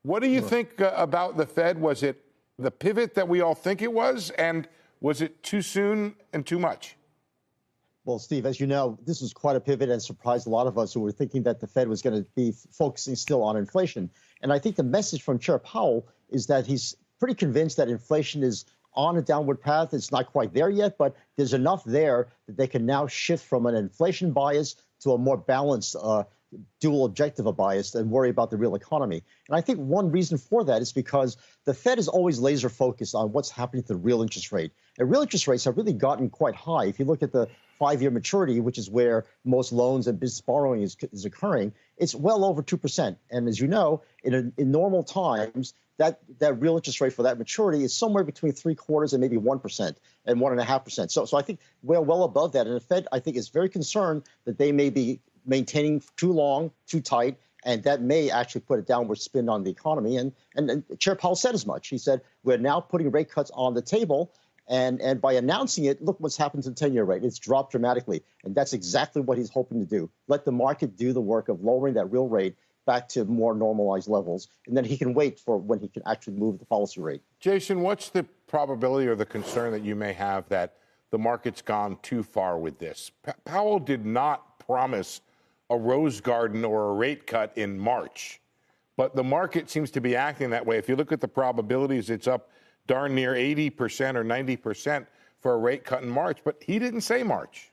What do you think about the Fed? Was it the pivot that we all think it was, and was it too soon and too much? Well, Steve, as you know, this was quite a pivot and surprised a lot of us who were thinking that the Fed was going to be focusing still on inflation. And I think the message from Chair Powell is that he's pretty convinced that inflation is on a downward path. It's not quite there yet, but there's enough there that they can now shift from an inflation bias to a more balanced dual objective of bias and worry about the real economy. And I think one reason for that is because the Fed is always laser focused on what's happening to the real interest rate. And real interest rates have really gotten quite high. If you look at the 5-year maturity, which is where most loans and business borrowing is occurring, it's well over 2%. And as you know, in normal times, that real interest rate for that maturity is somewhere between 3/4 and maybe 1% and 1.5%. So I think we're well above that. And the Fed, I think, is very concerned that they may be maintaining too long, too tight, and that may actually put a downward spin on the economy. And Chair Powell said as much. He said, we're now putting rate cuts on the table. And by announcing it, look what's happened to the 10-year rate. It's dropped dramatically. And that's exactly what he's hoping to do. Let the market do the work of lowering that real rate back to more normalized levels. And then he can wait for when he can actually move the policy rate. Jason, what's the probability or the concern that you may have that the market's gone too far with this? Powell did not promise a rose garden or a rate cut in March, but the market seems to be acting that way. If you look at the probabilities, it's up darn near 80% or 90% for a rate cut in March, but he didn't say March.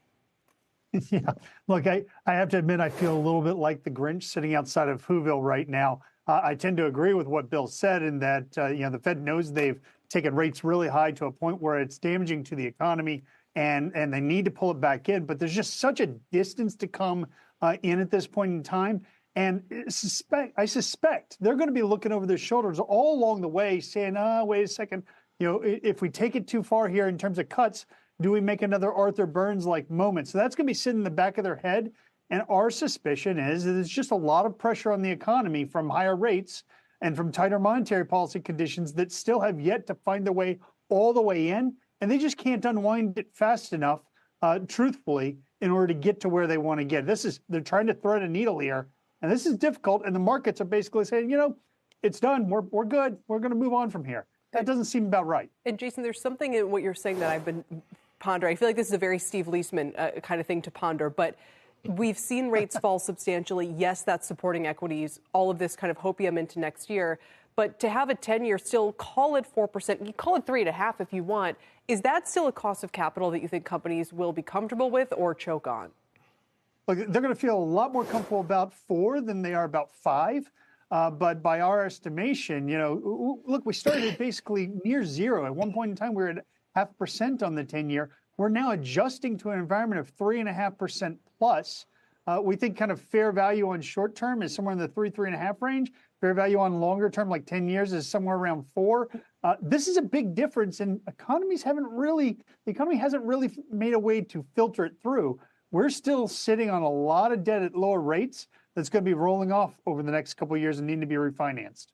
Yeah, look, I have to admit, I feel a little bit like the Grinch sitting outside of Whoville right now. I tend to agree with what Bill said in that, the Fed knows they've taken rates really high to a point where it's damaging to the economy and they need to pull it back in. But there's just such a distance to come in at this point in time. And I suspect they're going to be looking over their shoulders all along the way saying, wait a second, if we take it too far here in terms of cuts, do we make another Arthur Burns-like moment? So that's going to be sitting in the back of their head. And our suspicion is that there's just a lot of pressure on the economy from higher rates and from tighter monetary policy conditions that still have yet to find their way all the way in. And they just can't unwind it fast enough, truthfully, in order to get to where they want to get. They're trying to thread a needle here. And this is difficult. And the markets are basically saying, it's done. We're good. We're going to move on from here. That doesn't seem about right. And Jason, there's something in what you're saying that I've been pondering. I feel like this is a very Steve Leisman kind of thing to ponder, but we've seen rates fall substantially. Yes, that's supporting equities, all of this kind of hopium into next year. But to have a 10-year still, call it 4%, you call it 3.5% if you want, is that still a cost of capital that you think companies will be comfortable with or choke on? Look, they're going to feel a lot more comfortable about 4 than they are about 5. But by our estimation, look, we started basically near zero. At one point in time, we were at 0.5% on the 10-year. We're now adjusting to an environment of 3.5% plus. We think kind of fair value on short term is somewhere in the 3.5 range. Fair value on longer term, like 10 years, is somewhere around 4. This is a big difference, and the economy hasn't really made a way to filter it through. We're still sitting on a lot of debt at lower rates that's going to be rolling off over the next couple of years and need to be refinanced.